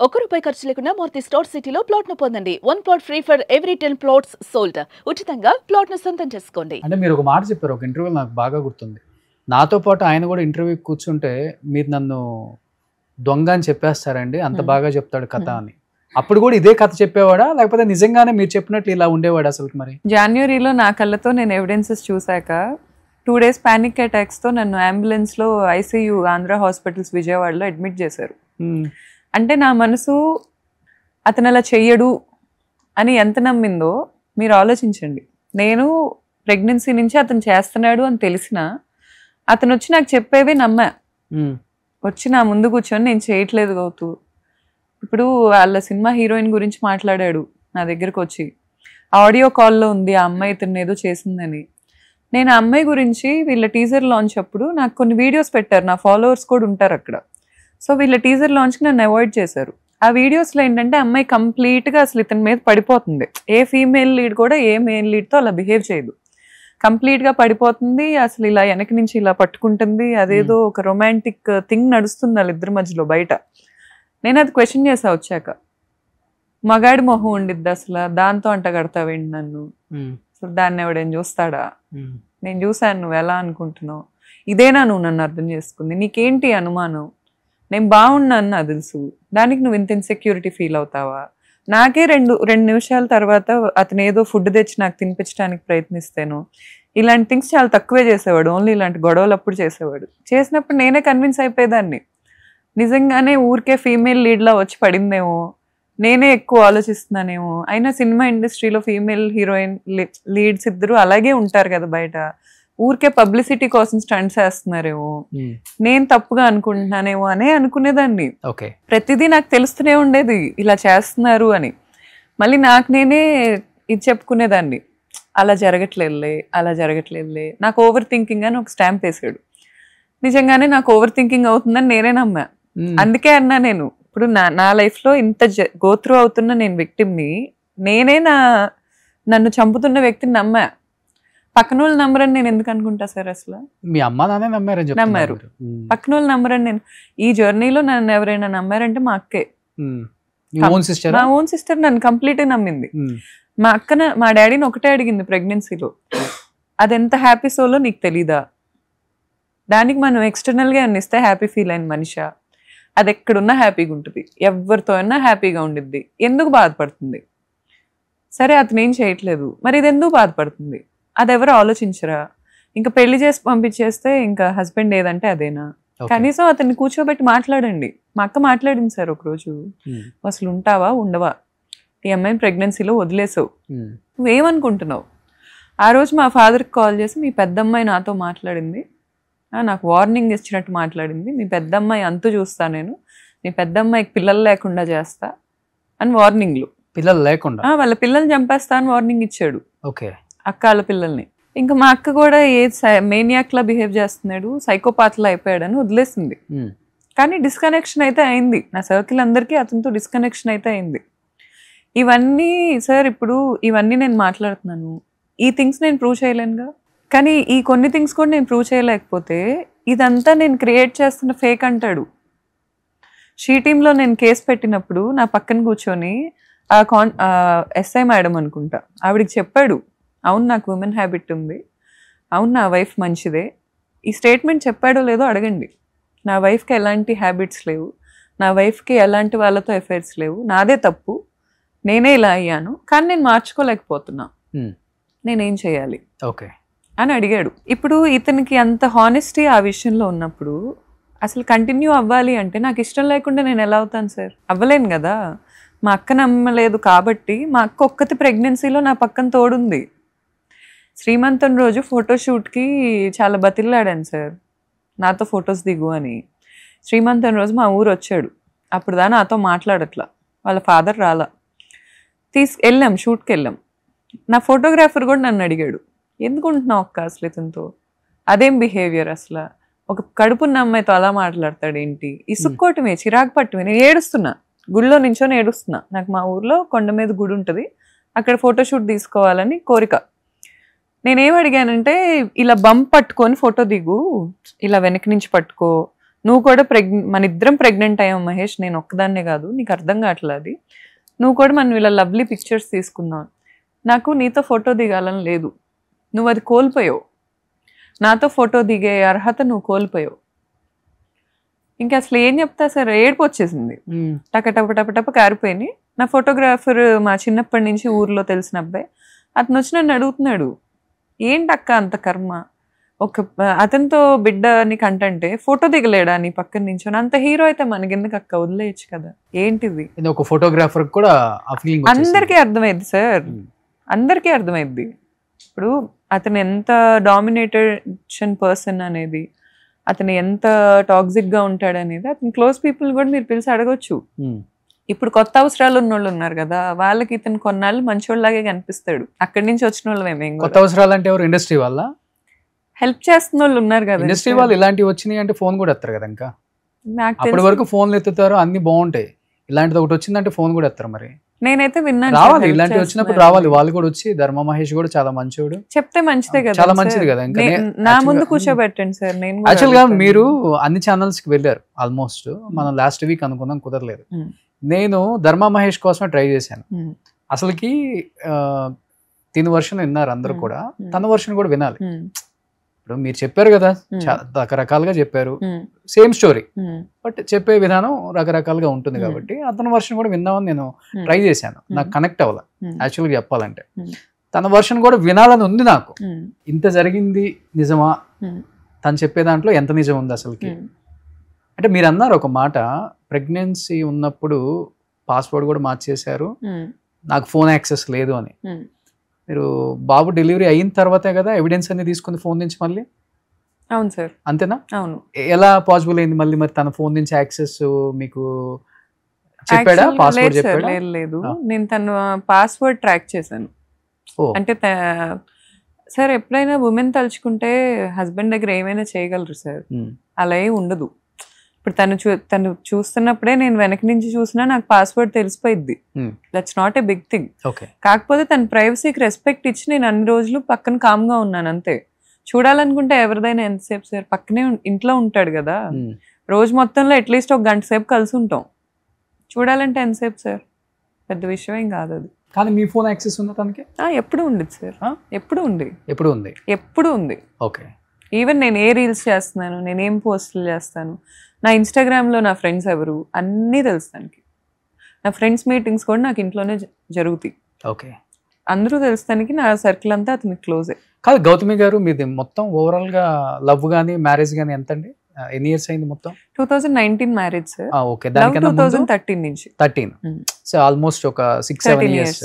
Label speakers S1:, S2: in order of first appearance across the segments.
S1: ₹1 ఖర్చు లేకుండా మూర్తి స్టోర్ సిటీలో ప్లాట్ ను పొందండి. 1 plot free for every 10 plots sold. ఉచితంగా ప్లాట్ ను సొంతం చేసుకోండి.
S2: అంటే మీరు ఒక మాట చెప్పారు ఒక ఇంటర్వ్యూలో, నాకు బాగా గుర్తుంది. నాతో పాటు ఆయన కూడా ఇంటర్వ్యూకి కూర్చుంటే మీరు నన్ను దొంగ అని చెప్పేస్తారండి, అంత బాగా చెప్తాడు కథ అని. అప్పుడు కూడా ఇదే కథ చెప్పేవాడా, లేకపోతే నిజంగానే మీరు చెప్పినట్లు ఇలా ఉండేవాడు అసలు? మరి
S3: జనవరిలో నా కళ్ళతో నేను ఎవిడెన్సెస్ చూశాక 2 days పానిక్ అటాక్స్తో నన్ను అంబులెన్స్లో ఐసీయూ ఆంధ్ర హాస్పిటల్స్ విజయవాడలో అడ్మిట్ చేశారు. అంటే నా మనసు అతను అలా చెయ్యడు అని ఎంత నమ్మిందో మీరు ఆలోచించండి. నేను ప్రెగ్నెన్సీ నుంచి అతను చేస్తున్నాడు అని తెలిసినా అతను వచ్చి నాకు చెప్పేవి నమ్మా. వచ్చి నా ముందు కూర్చొని నేను చేయట్లేదు గౌతు, ఇప్పుడు వాళ్ళ సినిమా హీరోయిన్ గురించి మాట్లాడాడు నా దగ్గరకు వచ్చి, ఆడియో కాల్లో ఉంది ఆ అమ్మాయి ఇతను ఏదో చేసిందని. నేను ఆ అమ్మాయి గురించి వీళ్ళ టీజర్ లాంచ్ అప్పుడు నాకు కొన్ని వీడియోస్ పెట్టారు, నా ఫాలోవర్స్ కూడా ఉంటారు అక్కడ. సో వీళ్ళ టీజర్ లాంచ్కి నన్ను అవాయిడ్ చేశారు. ఆ వీడియోస్లో ఏంటంటే అమ్మాయి కంప్లీట్గా అసలు ఇతని మీద పడిపోతుంది. ఏ ఫీమేల్ లీడ్ కూడా ఏ మేల్ లీడ్తో అలా బిహేవ్ చేయదు, కంప్లీట్గా పడిపోతుంది. అసలు ఇలా వెనక నుంచి ఇలా పట్టుకుంటుంది, అదేదో ఒక రొమాంటిక్ థింగ్ నడుస్తుంది వాళ్ళిద్దరి మధ్యలో బయట. నేను అది క్వశ్చన్ చేసా వచ్చాక, మగాడి మొహం ఉండిద్ది అసలు, దాంతో అంట కడతావేంటి నన్ను, అసలు దాన్ని ఎవడేం చూస్తాడా, నేను చూశాను, నువ్వు ఎలా అనుకుంటున్నావు, ఇదేనా నువ్వు నన్ను అర్థం చేసుకుంది, నీకేంటి అనుమానం, నేను బాగున్నాను నాకు తెలుసు, దానికి నువ్వు ఇంత ఇన్సెక్యూరిటీ ఫీల్ అవుతావా. నాకే రెండు నిమిషాల తర్వాత అతను ఏదో ఫుడ్ తెచ్చి నాకు తినిపించడానికి ప్రయత్నిస్తాను. ఇలాంటి థింగ్స్ చాలా తక్కువే చేసేవాడు, ఓన్లీ ఇలాంటి గొడవలు అప్పుడు చేసేవాడు. చేసినప్పుడు నేనే కన్విన్స్ అయిపోయేదాన్ని, నిజంగానే ఊరికే ఫీమేల్ లీడ్లా వచ్చి పడిందేమో, నేనే ఎక్కువ ఆలోచిస్తున్నానేమో. అయినా సినిమా ఇండస్ట్రీలో ఫీమేల్ హీరోయిన్ లీడ్స్ ఇద్దరు అలాగే ఉంటారు కదా బయట, ఊరికే పబ్లిసిటీ కోసం స్టంట్స్ వేస్తున్నారేమో, నేను తప్పుగా అనుకుంటున్నానేమో అనే అనుకునేదాన్ని. ప్రతిదీ నాకు తెలుస్తూనే ఉండేది ఇలా చేస్తున్నారు అని. మళ్ళీ నాకు నేనే ఇది చెప్పుకునేదాన్ని, అలా జరగట్లేదులే, నాకు ఓవర్ థింకింగ్ అని ఒక స్టాంప్ వేసాడు. నిజంగానే నాకు ఓవర్ థింకింగ్ అవుతుందని నేనే నమ్మా. అందుకే అన్నా, నేను ఇప్పుడు నా లైఫ్లో ఇంత గోత్రూ అవుతున్న నేను విక్టిమ్ని, నేనే నన్ను చంపుతున్న వ్యక్తిని నమ్మా. పక్కన వాళ్ళు నమ్మరని నేను ఎందుకు అనుకుంటా సార్? అసలు
S2: మీ అమ్మ నాన్నే నమ్మారు.
S3: పక్కన వాళ్ళు నమ్మరని నేను, ఈ జర్నీలో నన్ను ఎవరైనా నమ్మారంటే మా అక్కే. మా ఓన్ సిస్టర్ నన్ను కంప్లీట్గా నమ్మింది. మా అక్కన మా డాడీని ఒకటే అడిగింది ప్రెగ్నెన్సీలో, అదెంత హ్యాపీ సోలో నీకు తెలీదా, దానికి మనం ఎక్స్టర్నల్గా అన్నిస్తే హ్యాపీ ఫీల్ అయిన మనిషా, అది ఎక్కడున్నా హ్యాపీగా ఉంటుంది, ఎవరితో అయినా హ్యాపీగా ఉండిద్ది, ఎందుకు బాధపడుతుంది? సరే అతను ఏం చేయట్లేదు, మరి ఇది ఎందుకు బాధపడుతుంది? అది ఎవరు ఆలోచించరా? ఇంకా పెళ్లి చేసి పంపించేస్తే ఇంకా హస్బెండ్ ఏదంటే అదేనా? కనీసం అతన్ని కూర్చోబెట్టి మాట్లాడండి. మా అక్క మాట్లాడింది సార్ ఒకరోజు, అసలు ఉంటావా ఉండవా, ఈ అమ్మాయిని ప్రెగ్నెన్సీలో వదిలేసావు, నువ్వేమనుకుంటున్నావు? ఆ రోజు మా ఫాదర్కి కాల్ చేసి, మీ పెద్దమ్మాయి నాతో మాట్లాడింది, నాకు వార్నింగ్ ఇచ్చినట్టు మాట్లాడింది, మీ పెద్దమ్మాయి అంతు చూస్తా నేను, మీ పెద్దమ్మాయికి పిల్లలు లేకుండా చేస్తా అని వార్నింగ్లు.
S2: పిల్లలు లేకుండా
S3: వాళ్ళ పిల్లల్ని చంపేస్తా అని వార్నింగ్ ఇచ్చాడు.
S2: ఓకే,
S3: అక్క వాళ్ళ పిల్లల్ని. ఇంకా మా అక్క కూడా ఏ మేనియాక్లా బిహేవ్ చేస్తున్నాడు, సైకోపాత్లా అయిపోయాడని వదిలేసింది. కానీ డిస్కనెక్షన్ అయితే అయింది, నా సర్కిల్ అందరికీ అతనితో డిస్కనెక్షన్ అయితే అయింది. ఇవన్నీ సార్, ఇప్పుడు ఇవన్నీ నేను మాట్లాడుతున్నాను, ఈ థింగ్స్ నేను ప్రూవ్ చేయలేనుగా. కానీ ఈ కొన్ని థింగ్స్ కూడా నేను ప్రూవ్ చేయలేకపోతే ఇదంతా నేను క్రియేట్ చేస్తున్న ఫేక్ అంటాడు. షీ టీంలో నేను కేసు పెట్టినప్పుడు నా పక్కన కూర్చొని ఎస్ఐ మేడం అనుకుంటా, ఆవిడికి చెప్పాడు, అవును నాకు ఉమెన్ హ్యాబిట్ ఉంది, అవును నా వైఫ్ మంచిదే. ఈ స్టేట్మెంట్ చెప్పాడో లేదో అడగండి. నా వైఫ్కి ఎలాంటి హ్యాబిట్స్ లేవు, నా వైఫ్కి ఎలాంటి వాళ్ళతో ఎఫైర్స్ లేవు, నాదే తప్పు, నేనే ఇలా అయ్యాను, కానీ నేను మార్చుకోలేకపోతున్నా, నేనేం చేయాలి
S2: ఓకే
S3: అని అడిగాడు. ఇప్పుడు ఇతనికి అంత హానెస్టీ ఆ విషయంలో ఉన్నప్పుడు అసలు కంటిన్యూ అవ్వాలి అంటే నాకు ఇష్టం లేకుండా నేను ఎలా అవుతాను సార్? అవ్వలేను కదా. మా అక్క నమ్మలేదు కాబట్టి, మా అక్క ఒక్కతి ప్రెగ్నెన్సీలో నా పక్కన తోడుంది. శ్రీమంతం రోజు ఫోటోషూట్కి చాలా బతిల్లాడాను సార్, నాతో ఫొటోస్ దిగు అని. శ్రీమంతం రోజు మా ఊరు వచ్చాడు, అప్పుడు దా నాతో మాట్లాడట్లా, వాళ్ళ ఫాదర్ రాలా. వెళ్ళాం, షూట్కి వెళ్ళాం. నా ఫోటోగ్రాఫర్ కూడా నన్ను అడిగాడు, ఎందుకుంటున్నావు అక్క అసలు ఇతనితో, అదేం బిహేవియర్ అసలు, ఒక కడుపున్న అమ్మాయితో అలా మాట్లాడతాడేంటి, ఇసుక్కోవటమే, చిరాకు పట్టమే. నేను ఏడుస్తున్నా, గుడిలో నించొని ఏడుస్తున్నా. నాకు మా ఊర్లో కొండ మీద గుడి ఉంటుంది, అక్కడ ఫోటోషూట్ తీసుకోవాలని కోరిక. నేనేం అడిగానంటే, ఇలా బంప్ పట్టుకొని ఫోటో దిగు, ఇలా వెనక నుంచి పట్టుకో, నువ్వు కూడా మన ఇద్దరం ప్రెగ్నెంట్ అయ్యాం మహేష్, నేను ఒక్కదాన్నే కాదు, నీకు అర్థం కావట్లేదు అది, నువ్వు కూడా మనం ఇలా లవ్లీ పిక్చర్స్ తీసుకుందాం, నాకు నీతో ఫోటో దిగాలని లేదు, నువ్వు అది కోల్పోయావు, నాతో ఫోటో దిగే అర్హత నువ్వు కోల్పోయావు. ఇంకా అసలు ఏం చెప్తా సార్, ఏడుపు వచ్చేసింది, టప కారిపోయినాయి. నా ఫోటోగ్రాఫర్ మా చిన్నప్పటి నుంచి ఊర్లో తెలిసిన అబ్బాయి, అతను వచ్చి నన్ను అడుగుతున్నాడు, ఏంటక్క అంత కర్మ, అతనితో బిడ్డని కంటంటే ఫోటో దిగలేడా నీ పక్కన నుంచి, అంత హీరో అయితే మనకెందుకు అక్క, వదిలేయచ్చు కదా, ఏంటిది.
S2: ఒక ఫోటోగ్రాఫర్ కూడా
S3: అందరికీ అర్థమైంది సార్, అందరికీ అర్థమైంది. ఇప్పుడు అతను ఎంత డామినేటెడ్ పర్సన్ అనేది, అతను ఎంత టాక్సిక్ గా ఉంటాడు అనేది అతను క్లోజ్ పీపుల్ కూడా మీరు పిలిచి అడగొచ్చు. ఇప్పుడు కొత్త అవసరాలు ఉన్న వాళ్ళు ఉన్నారు కదా, వాళ్ళకి ఇతను కొన్నాళ్ళు మంచోళ్ళలాగే కనిపిస్తాడు. అక్కడి నుంచి వచ్చిన వాళ్ళు మేము
S2: కొత్త అవసరాలు అంటే ఎవరు, ఇండస్ట్రీ వాళ్ళ
S3: హెల్ప్ చేస్తున్న వాళ్ళు ఉన్నారు కదా.
S2: ఇండస్ట్రీ వాళ్ళు ఇలాంటివి వచ్చినాయి అంటే ఫోన్ కూడా ఎత్తారు కదా, ఇంకా అప్పటి వరకు ఫోన్లు ఎత్తుతారు, అన్ని బాగుంటాయి, ఇలాంటిది ఒకటి వచ్చిందంటే ఫోన్ కూడా ఎత్తారు. మరి
S3: నేనైతే విన్నాను,
S2: రావాలి ఇలాంటివి వచ్చినప్పుడు రావాలి, వాళ్ళు కూడా వచ్చి ధర్మ మహేష్ కూడా చాలా మంచివాడు,
S3: చెప్తే మంచిదే కదా,
S2: చాలా మంచిది కదా. ఇంకా
S3: నా ముందు కూర్చోబెట్టండి సార్. నేను
S2: యాక్చువల్ గా మీరు అన్ని ఛానల్స్ కి వెళ్ళారు ఆల్మోస్ట్, మనం లాస్ట్ వీక్ అనుకున్నాం, కుదరలేదు. నేను ధర్మ మహేష్ కోసమే ట్రై చేశాను. అసలుకి తిని వర్షన్ విన్నారు అందరు కూడా, తన వర్షన్ కూడా వినాలి. ఇప్పుడు మీరు చెప్పారు కదా, రకరకాలుగా చెప్పారు, సేమ్ స్టోరీ, బట్ చెప్పే విధానం రకరకాలుగా ఉంటుంది కాబట్టి అతని వర్షన్ కూడా విందామని నేను ట్రై చేశాను. నాకు కనెక్ట్ అవ్వాలి యాక్చువల్గా చెప్పాలంటే. తన వర్షన్ కూడా వినాలని ఉంది నాకు. ఇంత జరిగింది నిజమా, తను చెప్పే దాంట్లో ఎంత నిజం ఉంది అసలుకి అంటే. మీరు అన్నారు ఒక మాట, ప్రెగ్నెన్సీ ఉన్నప్పుడు పాస్వర్డ్ కూడా మార్చేశారు, నాకు ఫోన్ యాక్సెస్ లేదు అని. మీరు బాబు డెలివరీ అయిన తర్వాతే కదా ఎవిడెన్స్ అన్ని తీసుకుంది ఫోన్ నుంచి మళ్ళీ?
S3: అవును సార్.
S2: అంతేనా?
S3: అవును.
S2: ఎలా పాసిబుల్ అయింది మళ్ళీ మరి తన ఫోన్ నుంచి యాక్సెస్ మీకు చెప్పాడా? పాస్వర్డ్ చెప్పాడా?
S3: లేదు, నేను తన పాస్వర్డ్ ట్రాక్ చేశాను. అంటే సార్ ఎప్పుడైనా ఉమెన్ తలుచుకుంటే హస్బెండ్ దగ్గర ఏమైనా చేయగలరు సార్, అలా ఏ ఉండదు. ఇప్పుడు తను చూస్తున్నప్పుడే నేను వెనక నుంచి చూసినా నాకు పాస్వర్డ్ తెలిసిపోయిద్ది. That's not a big thing. కాకపోతే తన ప్రైవసీకి రెస్పెక్ట్ ఇచ్చి నేను అన్ని రోజులు పక్కన కామ్గా ఉన్నాను అంతే. చూడాలనుకుంటే ఎవరిదైనా ఎంతసేపు సార్, పక్కనే ఇంట్లో ఉంటాడు కదా, రోజు మొత్తంలో అట్లీస్ట్ ఒక గంట సేపు కలిసి ఉంటాం. చూడాలంటే ఎంతసేపు సార్, పెద్ద విషయం ఏం కాదు అది.
S2: కానీ మీ ఫోన్ యాక్సెస్ ఉందా తనకి?
S3: ఎప్పుడు ఉండేది సార్, ఎప్పుడు ఉంది. ఎప్పుడు ఉంది.
S2: ఓకే.
S3: ఈవెన్ నేను ఏ రీల్స్ చేస్తున్నాను, నేను ఏం పోస్టులు చేస్తాను, నా ఇన్స్టాగ్రామ్లో నా ఫ్రెండ్స్ ఎవరు అన్నీ తెలుసు తనకి. నా ఫ్రెండ్స్ మీటింగ్స్ కూడా నాకు ఇంట్లోనే జరుగుతాయి.
S2: ఓకే.
S3: అందరూ తెలుస్తానికి నా సర్కిల్ అంతా అతనికి క్లోజే.
S2: కాదు గౌతమి గారు, మీది మొత్తం ఓవరాల్ గా లవ్ గానీ మ్యారేజ్ గానీ ఎంత అండి? ఎన్ని ఇయర్స్ అయింది మొత్తం?
S3: 2019 మ్యారేజ్ సార్.
S2: ఓకే. దానికన్నా
S3: 2013 నుంచి
S2: 13. సో ఆల్మోస్ట్ ఒక 6-7 ఇయర్స్,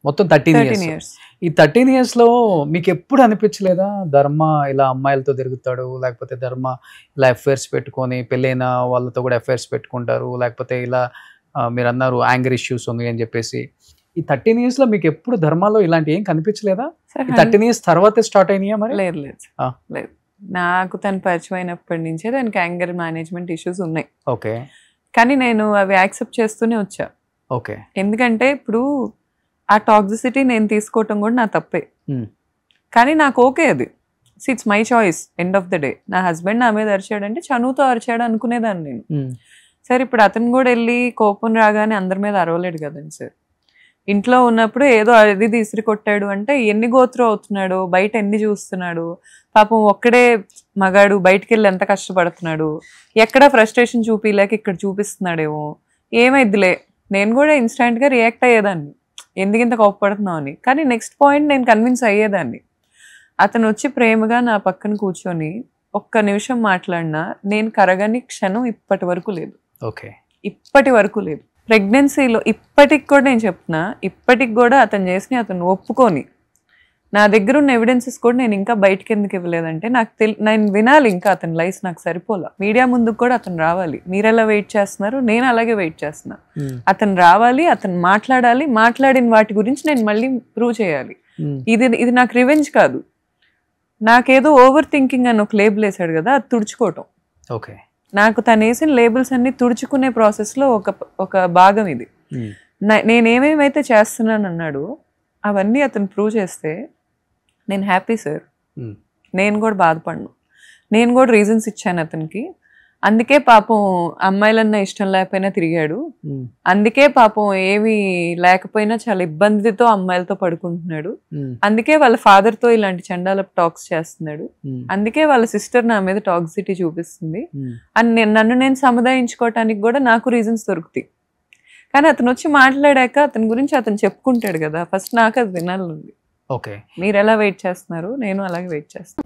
S2: మొత్తం 13 ఇయర్స్. ఈ 13 ఇయర్స్ లో మీకు ఎప్పుడు అనిపించలేదా ధర్మ ఇలా అమ్మాయిలతో తిరుగుతాడు, లేకపోతే ధర్మ ఇలా అఫైర్స్ పెట్టుకొని పెళ్ళైన వాళ్ళతో కూడా అఫైర్స్ పెట్టుకుంటారు, లేకపోతే ఇలా మీరు అన్నారు యాంగర్ ఇష్యూస్ ఉంది అని చెప్పేసి, ఈ 13 ఇయర్స్ లో మీకు ఎప్పుడు ధర్మాలో ఇలాంటి ఏం కనిపించలేదా? 13 ఇయర్స్ తర్వాతే స్టార్ట్ అయినాయా మరి?
S3: లేదు లేదు, నాకు తను పరిచయం అయినప్పటి నుంచే దానికి యాంగర్ మేనేజ్మెంట్ ఇష్యూస్ ఉన్నాయి.
S2: ఓకే.
S3: కానీ నేను అవి యాక్సెప్ట్ చేస్తూనే వచ్చా.
S2: ఓకే.
S3: ఎందుకంటే ఇప్పుడు ఆ టాక్సిసిటీ నేను తీసుకోవటం కూడా నా తప్పే, కానీ నాకు ఓకే అది. It's my choice. End of the day నా హస్బెండ్ నా మీద అరిచాడంటే చనువుతో అరిచాడు అనుకునేదాన్ని నేను. సార్ ఇప్పుడు అతను కూడా వెళ్ళి కోపం రాగానే అందరి మీద అరవలేడు కదండి సార్. ఇంట్లో ఉన్నప్పుడు ఏదో అది తీసిరి కొట్టాడు అంటే ఎన్ని గోత్రం అవుతున్నాడు, బయట ఎన్ని చూస్తున్నాడు, పాపం ఒక్కడే మగాడు బయటికి వెళ్ళి ఎంత కష్టపడుతున్నాడు, ఎక్కడ ఫ్రస్ట్రేషన్ చూపిలేక ఇక్కడ చూపిస్తున్నాడేమో, ఏమైద్దిలే నేను కూడా ఇన్స్టెంట్గా రియాక్ట్ అయ్యేదాన్ని, ఎందుకు ఇంత కోపపడుతున్నావు అని. కానీ నెక్స్ట్ పాయింట్ నేను కన్విన్స్ అయ్యేదాన్ని. అతను వచ్చి ప్రేమగా నా పక్కన కూర్చొని ఒక్క నిమిషం మాట్లాడినా నేను కరగని క్షణం ఇప్పటి వరకు లేదు.
S2: ఓకే.
S3: ఇప్పటి వరకు లేదు. ప్రెగ్నెన్సీలో ఇప్పటికి కూడా నేను చెప్తున్నా, ఇప్పటికి కూడా అతను చేసి అతను ఒప్పుకొని నా దగ్గర ఉన్న ఎవిడెన్సెస్ కూడా నేను ఇంకా బయటకి ఎందుకు ఇవ్వలేదంటే నేను వినాలి, ఇంకా అతని లైఫ్ నాకు సరిపోలా. మీడియా ముందుకు కూడా అతను రావాలి. మీరు ఎలా వెయిట్ చేస్తున్నారు, నేను అలాగే వెయిట్ చేస్తున్నా. అతను రావాలి, అతను మాట్లాడాలి, మాట్లాడిన వాటి గురించి నేను మళ్ళీ ప్రూవ్ చేయాలి. ఇది నాకు రివెంజ్ కాదు, నాకేదో ఓవర్ థింకింగ్ అని ఒక లేబుల్ వేసాడు కదా, అది తుడుచుకోవటం.
S2: ఓకే.
S3: నాకు తను వేసిన లేబుల్స్ అన్ని తుడుచుకునే ప్రాసెస్లో ఒక భాగం ఇది. నేనేమేమైతే చేస్తున్నాను అన్నాడు అవన్నీ అతను ప్రూవ్ చేస్తే నేను హ్యాపీ సార్. నేను కూడా బాధపడను, నేను కూడా రీజన్స్ ఇచ్చాను అతనికి. అందుకే పాపం అమ్మాయిలన్నా ఇష్టం లేకపోయినా తిరిగాడు. అందుకే పాపం ఏమి లేకపోయినా చాలా ఇబ్బందితో అమ్మాయిలతో పడుకుంటున్నాడు. అందుకే వాళ్ళ ఫాదర్ తో ఇలాంటి చండాల టాక్స్ చేస్తున్నాడు. అందుకే వాళ్ళ సిస్టర్ నా మీద టాక్సిటీ చూపిస్తుంది అని నన్ను నేను సముదాయించుకోవటానికి కూడా నాకు రీజన్స్ దొరుకుతాయి. కానీ అతను వచ్చి మాట్లాడాక అతని గురించి అతను చెప్పుకుంటాడు కదా, ఫస్ట్ నాకు అది వినాలి.
S2: ఓకే,
S3: మీరు ఎలా వెయిట్ చేస్తున్నారు, నేను అలాగే వెయిట్ చేస్తాను.